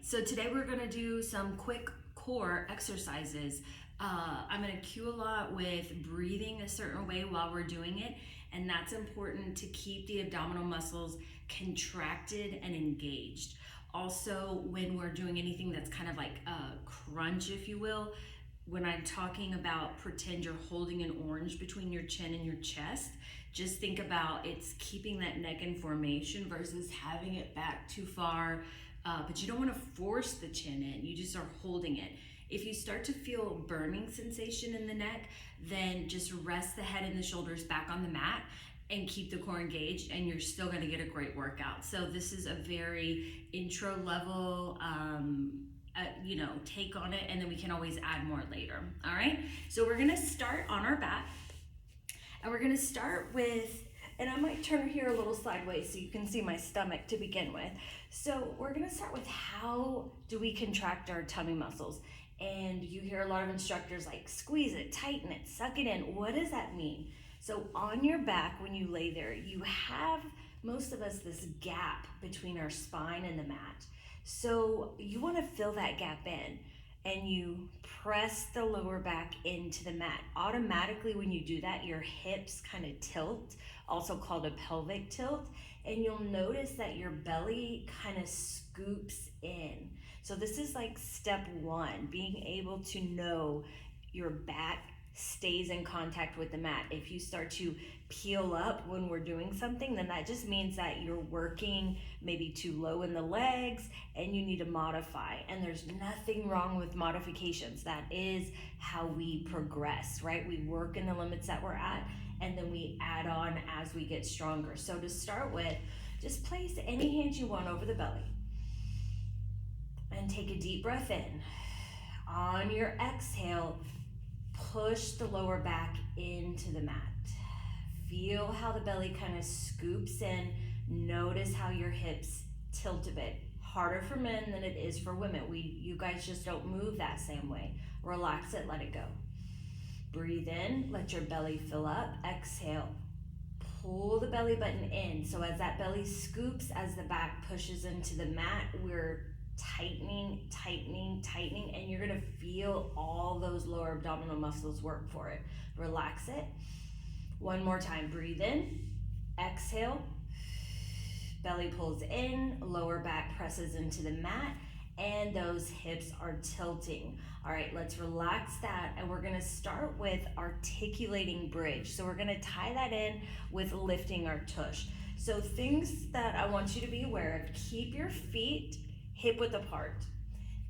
So today we're gonna do some quick core exercises. I'm gonna cue a lot with breathing a certain way while we're doing it, and that's important to keep the abdominal muscles contracted and engaged. Also, when we're doing anything that's kind of like a crunch, if you will, when I'm talking about pretend you're holding an orange between your chin and your chest, just think about it's keeping that neck in formation versus having it back too far. But you don't want to force the chin in, you just are holding it. If you start to feel burning sensation in the neck, then just rest the head and the shoulders back on the mat and keep the core engaged, and you're still going to get a great workout. So this is a very intro level take on it, and then we can always add more later. All right, so we're gonna start on our back, and we're gonna start with, and I might turn here a little sideways so you can see my stomach to begin with. So we're gonna start with how do we contract our tummy muscles. And you hear a lot of instructors like squeeze it, tighten it, suck it in. What does that mean? So on your back, when you lay there, you have, most of us, this gap between our spine and the mat. So you want to fill that gap in, and you press the lower back into the mat. Automatically when you do that, your hips kind of tilt, also called a pelvic tilt, and you'll notice that your belly kind of scoops in. So this is like step one, being able to know your back stays in contact with the mat. If you start to peel up when we're doing something, then that just means that you're working maybe too low in the legs and you need to modify. And there's nothing wrong with modifications. That is how we progress, right? We work in the limits that we're at, and then we add on as we get stronger. So to start with, just place any hands you want over the belly and take a deep breath in. On your exhale, push the lower back into the mat. Feel how the belly kind of scoops in. Notice how your hips tilt a bit. Harder for men than it is for women. You guys just don't move that same way. Relax it, let it go. Breathe in, let your belly fill up. Exhale, pull the belly button in. So as that belly scoops, as the back pushes into the mat, we're tightening, and you're gonna feel all those lower abdominal muscles work for it. Relax it. One more time, breathe in, exhale, belly pulls in, lower back presses into the mat, and those hips are tilting. All right, let's relax that, and we're gonna start with articulating bridge. So we're gonna tie that in with lifting our tush. So things that I want you to be aware of: keep your feet hip width apart.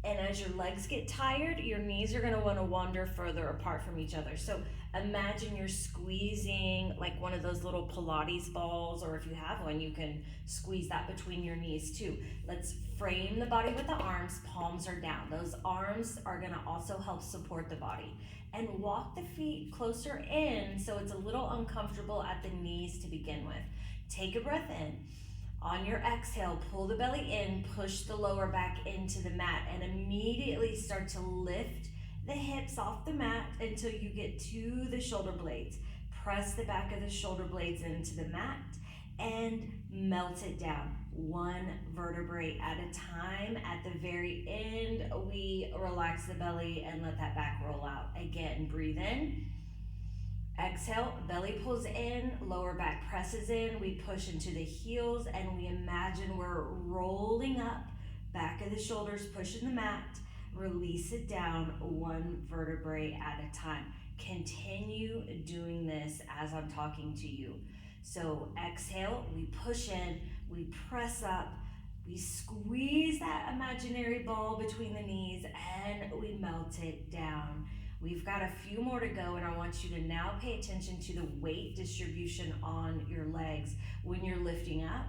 And as your legs get tired, your knees are gonna wanna wander further apart from each other. So imagine you're squeezing like one of those little Pilates balls, or if you have one, you can squeeze that between your knees too. Let's frame the body with the arms, palms are down. Those arms are gonna also help support the body. And walk the feet closer in so it's a little uncomfortable at the knees to begin with. Take a breath in. On your exhale, pull the belly in, push the lower back into the mat, and immediately start to lift the hips off the mat until you get to the shoulder blades. Press the back of the shoulder blades into the mat and melt it down, one vertebrae at a time. At the very end, we relax the belly and let that back roll out. Again, breathe in. Exhale, belly pulls in, lower back presses in, we push into the heels, and we imagine we're rolling up, back of the shoulders, pushing the mat, release it down, one vertebrae at a time. Continue doing this as I'm talking to you. So exhale, we push in, we press up, we squeeze that imaginary ball between the knees, and we melt it down. We've got a few more to go, and I want you to now pay attention to the weight distribution on your legs. When you're lifting up,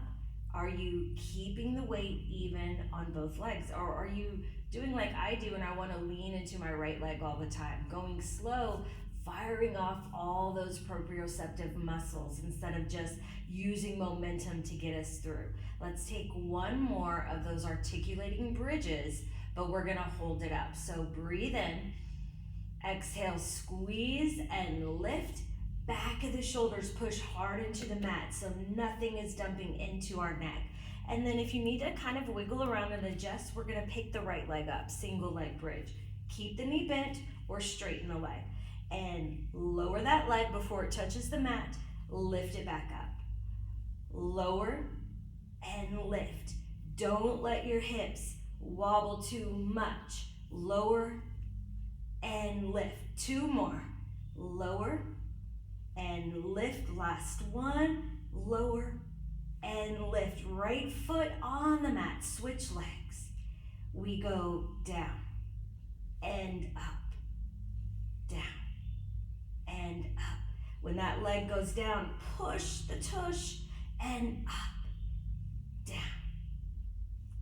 are you keeping the weight even on both legs? Or are you doing like I do, and I want to lean into my right leg all the time, going slow, firing off all those proprioceptive muscles instead of just using momentum to get us through? Let's take one more of those articulating bridges, but we're gonna hold it up. So breathe in. Exhale, squeeze and lift. Back of the shoulders push hard into the mat so nothing is dumping into our neck. And then if you need to kind of wiggle around and adjust, we're gonna pick the right leg up, single leg bridge. Keep the knee bent or straighten the leg. And lower that leg before it touches the mat, lift it back up. Lower and lift. Don't let your hips wobble too much. Lower and lift. 2 more. Lower and lift. Last one. Lower and lift. Right foot on the mat. Switch legs. We go down and up, down and up. When that leg goes down, push the tush and up, down.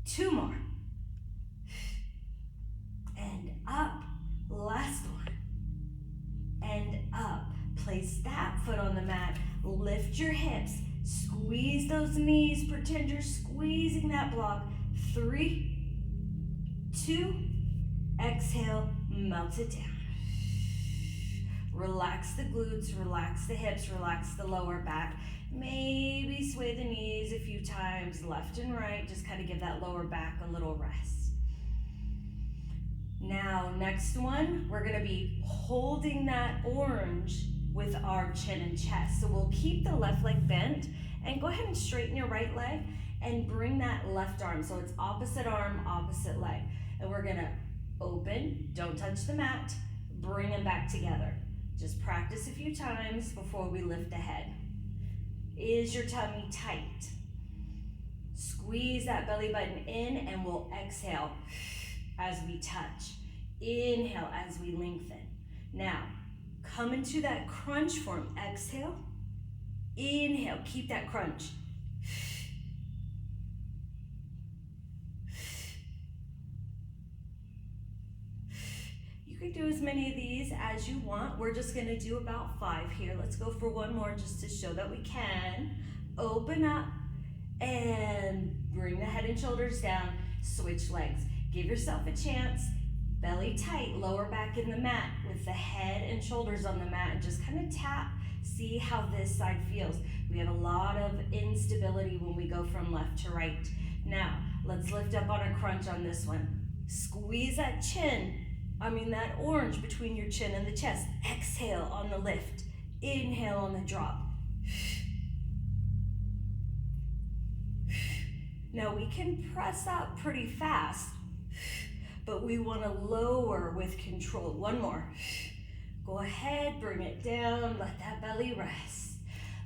2 more. And up. Last one. And up. Place that foot on the mat. Lift your hips. Squeeze those knees. Pretend you're squeezing that block. 3, 2, exhale, melt it down. Relax the glutes, relax the hips, relax the lower back. Maybe sway the knees a few times, left and right. Just kind of give that lower back a little rest. Now, next one, we're gonna be holding that orange with our chin and chest. So we'll keep the left leg bent and go ahead and straighten your right leg and bring that left arm. So it's opposite arm, opposite leg. And we're gonna open, don't touch the mat, bring them back together. Just practice a few times before we lift the head. Is your tummy tight? Squeeze that belly button in and we'll exhale as we touch. Inhale as we lengthen. Now, come into that crunch form. Exhale, inhale, keep that crunch. You can do as many of these as you want. We're just gonna do about 5 here. Let's go for 1 more just to show that we can. Open up and bring the head and shoulders down. Switch legs. Give yourself a chance. Belly tight, lower back in the mat with the head and shoulders on the mat, and just kind of tap, see how this side feels. We have a lot of instability when we go from left to right. Now, let's lift up on a crunch on this one. Squeeze that that orange between your chin and the chest. Exhale on the lift. Inhale on the drop. Now we can press up pretty fast, but we want to lower with control. 1 more. Go ahead, bring it down, let that belly rest.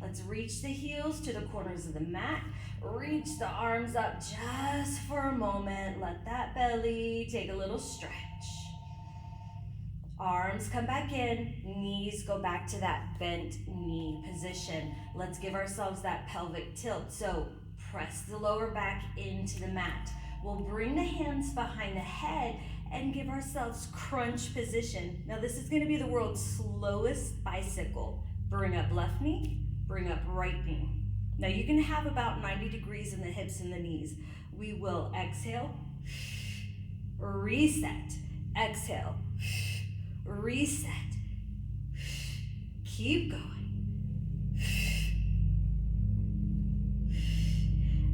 Let's reach the heels to the corners of the mat. Reach the arms up just for a moment. Let that belly take a little stretch. Arms come back in, knees go back to that bent knee position. Let's give ourselves that pelvic tilt. So press the lower back into the mat. We'll bring the hands behind the head and give ourselves crunch position. Now this is gonna be the world's slowest bicycle. Bring up left knee, bring up right knee. Now you can have about 90 degrees in the hips and the knees. We will exhale, reset, exhale, reset. Keep going.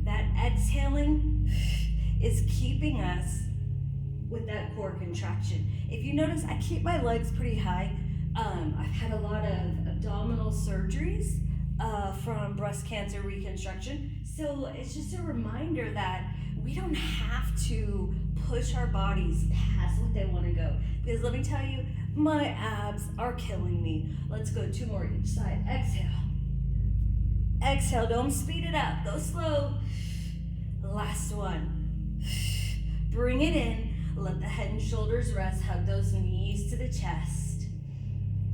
That exhaling is keeping us with that core contraction. If you notice, I keep my legs pretty high. I've had a lot of abdominal surgeries from breast cancer reconstruction. So it's just a reminder that we don't have to push our bodies past what they want to go. Because let me tell you, my abs are killing me. Let's go 2 more each side. Exhale. Exhale, don't speed it up. Go slow. Last one. Bring it in. Let the head and shoulders rest. Hug those knees to the chest.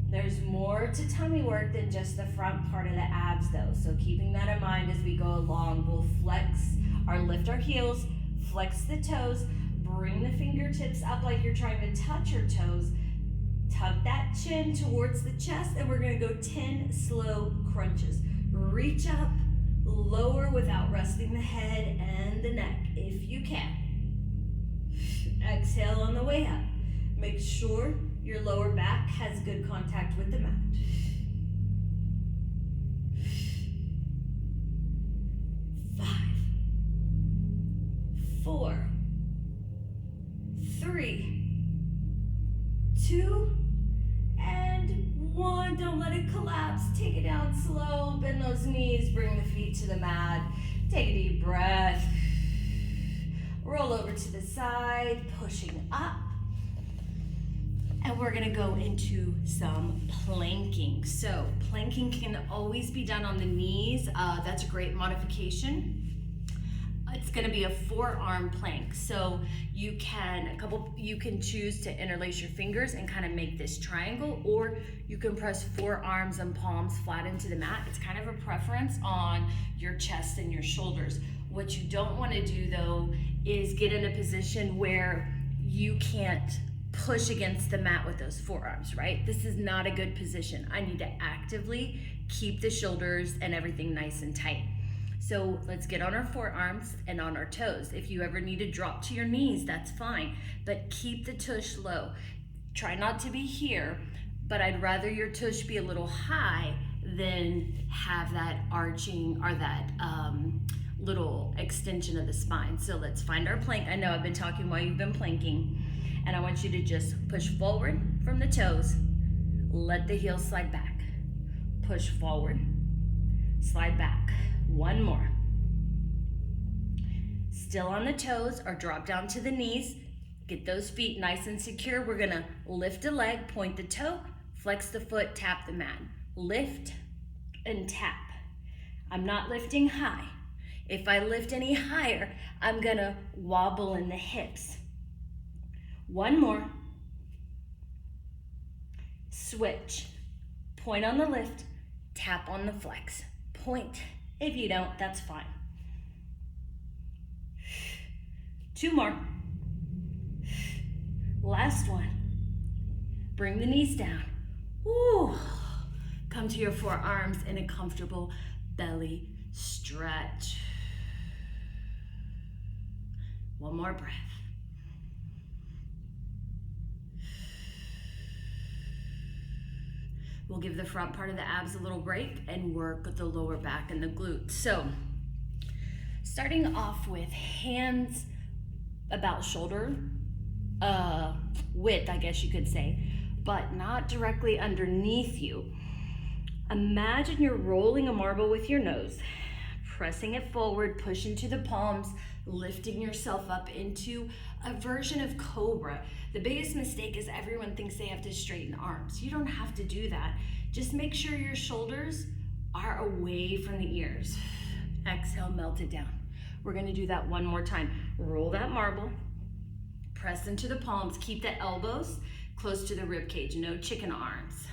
There's more to tummy work than just the front part of the abs though. So keeping that in mind as we go along, we'll flex or lift our heels, flex the toes, bring the fingertips up like you're trying to touch your toes. Tuck that chin towards the chest, and we're gonna go 10 slow crunches. Reach up, lower without resting the head and the neck if you can. Exhale on the way up. Make sure your lower back has good contact with the mat. 5, 2, and 1. Don't let it collapse. Take it down slow. Bend those knees. Bring the feet to the mat. Take a deep breath. Roll over to the side, pushing up. And we're gonna go into some planking. So planking can always be done on the knees. That's a great modification. It's gonna be a forearm plank. So you can choose to interlace your fingers and kind of make this triangle, or you can press forearms and palms flat into the mat. It's kind of a preference on your chest and your shoulders. What you don't wanna do though is get in a position where you can't push against the mat with those forearms, right? This is not a good position. I need to actively keep the shoulders and everything nice and tight. So let's get on our forearms and on our toes. If you ever need to drop to your knees, that's fine, but keep the tush low. Try not to be here, but I'd rather your tush be a little high than have that arching or that little extension of the spine. So let's find our plank. I know I've been talking while you've been planking, and I want you to just push forward from the toes. Let the heels slide back. Push forward, slide back. 1 more. Still on the toes or drop down to the knees. Get those feet nice and secure. We're gonna lift a leg, point the toe, flex the foot, tap the mat. Lift and tap. I'm not lifting high. If I lift any higher, I'm gonna wobble in the hips. 1 more. Switch. Point on the lift, tap on the flex. Point. If you don't, that's fine. 2 more. Last one. Bring the knees down. Ooh. Come to your forearms in a comfortable belly stretch. 1 more breath. We'll give the front part of the abs a little break and work the lower back and the glutes. So, starting off with hands about shoulder width, I guess you could say, but not directly underneath you. Imagine you're rolling a marble with your nose, pressing it forward, push into the palms, lifting yourself up into a version of cobra. The biggest mistake is everyone thinks they have to straighten arms. You don't have to do that. Just make sure your shoulders are away from the ears. Exhale, melt it down. We're gonna do that 1 more time. Roll that marble, press into the palms, keep the elbows close to the rib cage, no chicken arms.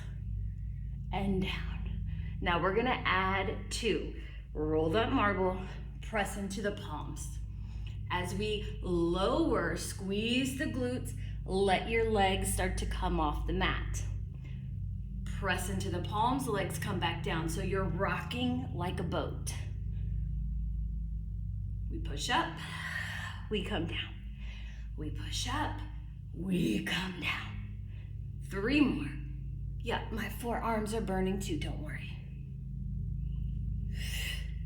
And down. Now we're gonna add 2. Roll that marble, press into the palms. As we lower, squeeze the glutes, let your legs start to come off the mat. Press into the palms, legs come back down. So you're rocking like a boat. We push up, we come down. We push up, we come down. 3 more. Yeah, my forearms are burning too, don't worry.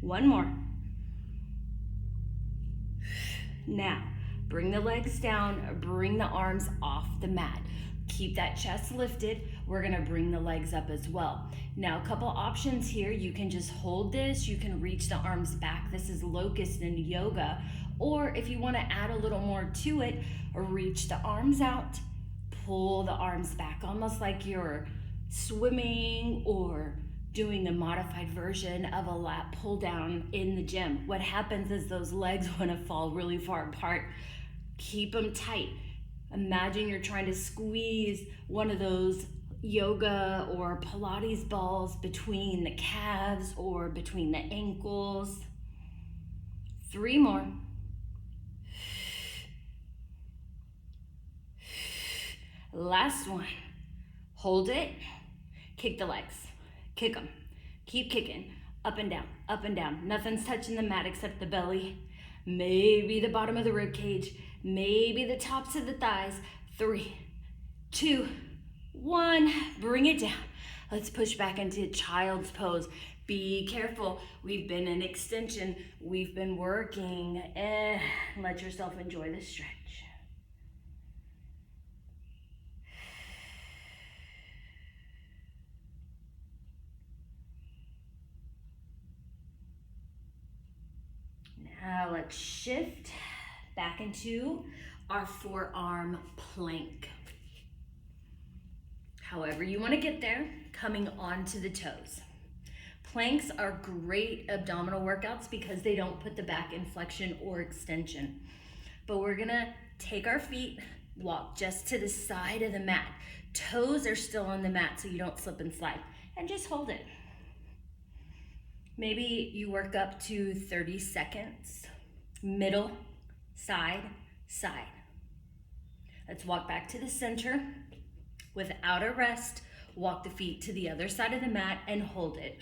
1 more. Now, bring the legs down, bring the arms off the mat. Keep that chest lifted. We're gonna bring the legs up as well. Now, a couple options here. You can just hold this. You can reach the arms back. This is locust in yoga. Or if you wanna add a little more to it, reach the arms out, pull the arms back, almost like you're swimming or doing a modified version of a lat pull down in the gym. What happens is those legs want to fall really far apart. Keep them tight. Imagine you're trying to squeeze one of those yoga or Pilates balls between the calves or between the ankles. 3 more. Last one. Hold it. Kick the legs. Kick them. Keep kicking. Up and down. Up and down. Nothing's touching the mat except the belly. Maybe the bottom of the rib cage. Maybe the tops of the thighs. 3, 2, 1. Bring it down. Let's push back into child's pose. Be careful. We've been in extension. We've been working. Let yourself enjoy the stretch. shift back into our forearm plank. However you want to get there, coming onto the toes. Planks are great abdominal workouts because they don't put the back in flexion or extension. But we're gonna take our feet, walk just to the side of the mat. Toes are still on the mat so you don't slip and slide. And just hold it. Maybe you work up to 30 seconds. Middle, side, side. Let's walk back to the center. Without a rest, walk the feet to the other side of the mat and hold it.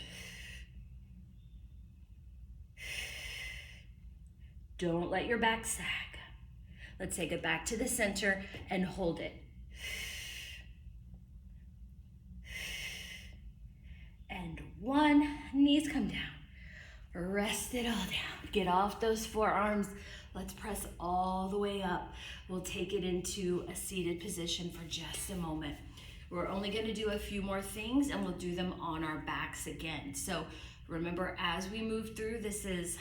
Don't let your back sag. Let's take it back to the center and hold it. And one, knees come down. Rest it all down. Get off those forearms. Let's press all the way up. We'll take it into a seated position for just a moment. We're only gonna do a few more things and we'll do them on our backs again. So remember, as we move through, this is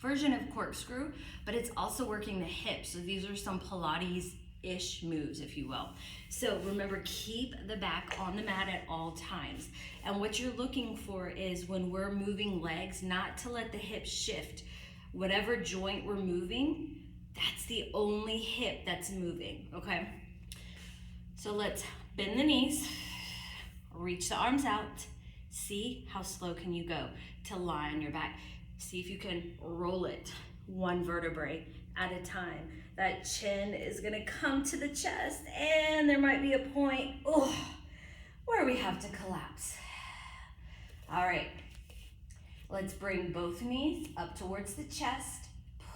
version of corkscrew, but it's also working the hips. So these are some Pilates-ish moves, if you will. So remember, keep the back on the mat at all times. And what you're looking for is when we're moving legs, not to let the hips shift. Whatever joint we're moving, that's the only hip that's moving, okay? So let's bend the knees, reach the arms out. See how slow can you go to lie on your back. See if you can roll it one vertebrae at a time. That chin is gonna come to the chest and there might be a point where we have to collapse. All right, let's bring both knees up towards the chest.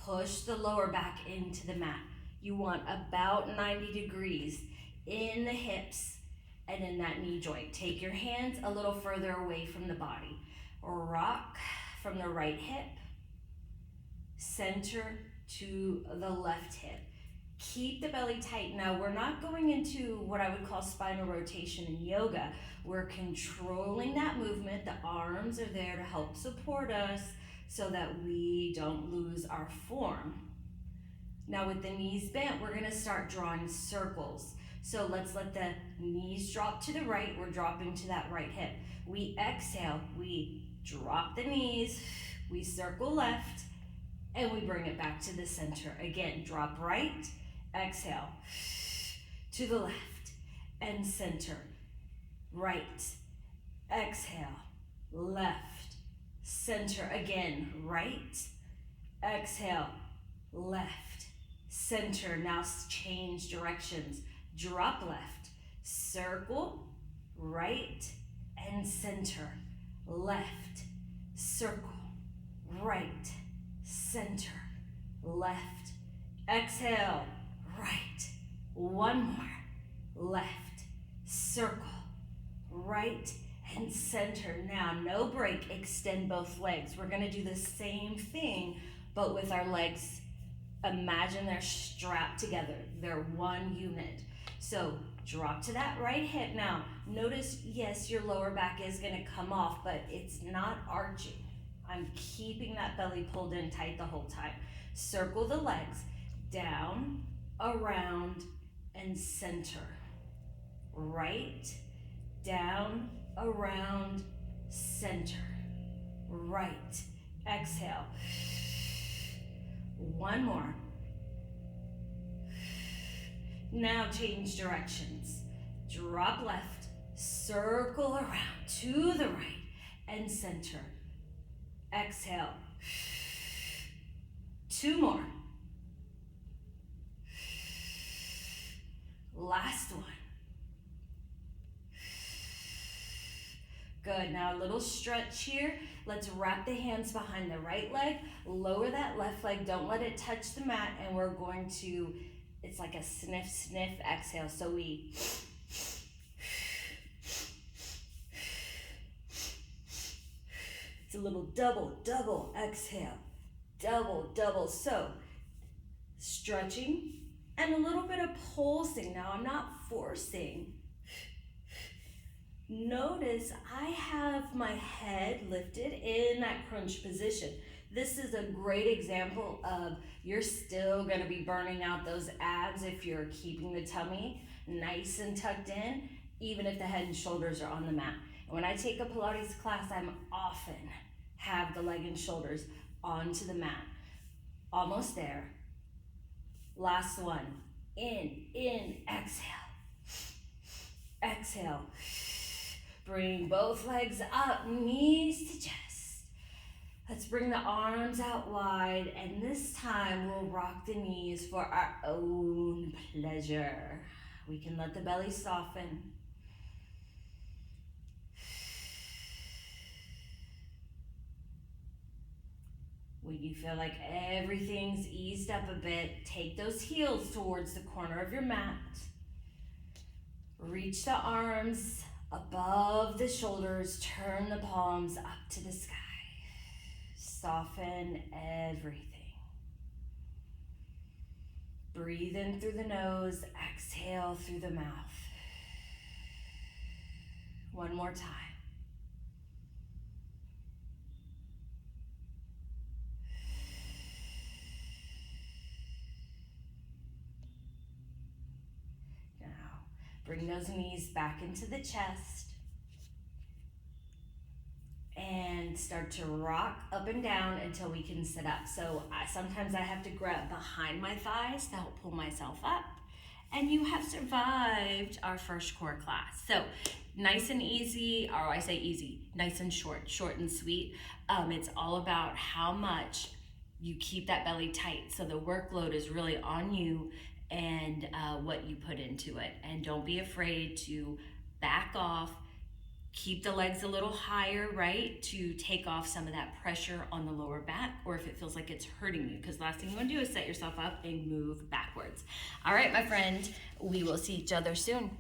Push the lower back into the mat. You want about 90 degrees in the hips and in that knee joint. Take your hands a little further away from the body. Rock from the right hip, center to the left hip. Keep the belly tight. Now, we're not going into what I would call spinal rotation in yoga. We're controlling that movement. The arms are there to help support us so that we don't lose our form. Now, with the knees bent, we're gonna start drawing circles. So let's let the knees drop to the right. We're dropping to that right hip. We exhale, we drop the knees, we circle left, and we bring it back to the center. Again, drop right, exhale, to the left, and center. Right, exhale, left, center. Again, right, exhale, left, center. Now change directions. Drop left, circle, right, and center. Left, circle, right, center, left, exhale, right, one more, left, circle, right, and center. Now, no break, extend both legs. We're gonna do the same thing, but with our legs, imagine they're strapped together. They're one unit. So drop to that right hip. Now, notice, yes, your lower back is gonna come off, but it's not arching. I'm keeping that belly pulled in tight the whole time. Circle the legs, down, around, and center. Right, down, around, center. Right, exhale. One more. Now change directions. Drop left, circle around to the right, and center. Exhale. Two more. Last one. Good, now a little stretch here. Let's wrap the hands behind the right leg, lower that left leg, don't let it touch the mat, and we're going to, it's like a sniff, sniff, exhale. So we, it's a little double, double, exhale, double, double. So stretching and a little bit of pulsing. Now I'm not forcing. Notice I have my head lifted in that crunch position. this is a great example of you're still gonna be burning out those abs if you're keeping the tummy nice and tucked in, even if the head and shoulders are on the mat. And when I take a Pilates class, I'm often have the leg and shoulders onto the mat. Almost there. Last one. In, exhale. Exhale. Bring both legs up, knees to chest. Let's bring the arms out wide, and this time we'll rock the knees for our own pleasure. We can let the belly soften. When you feel like everything's eased up a bit, take those heels towards the corner of your mat. Reach the arms above the shoulders, turn the palms up to the sky. Soften everything. Breathe in through the nose, exhale through the mouth. One more time. Bring those knees back into the chest and start to rock up and down until we can sit up. So sometimes I have to grab behind my thighs to help pull myself up. And you have survived our first core class. So nice and easy, or I say easy, nice and short and sweet. It's all about how much you keep that belly tight. So the workload is really on you and what you put into it. And don't be afraid to back off, keep the legs a little higher, right? To take off some of that pressure on the lower back, or if it feels like it's hurting you, because last thing you wanna do is set yourself up and move backwards. All right, my friend, we will see each other soon.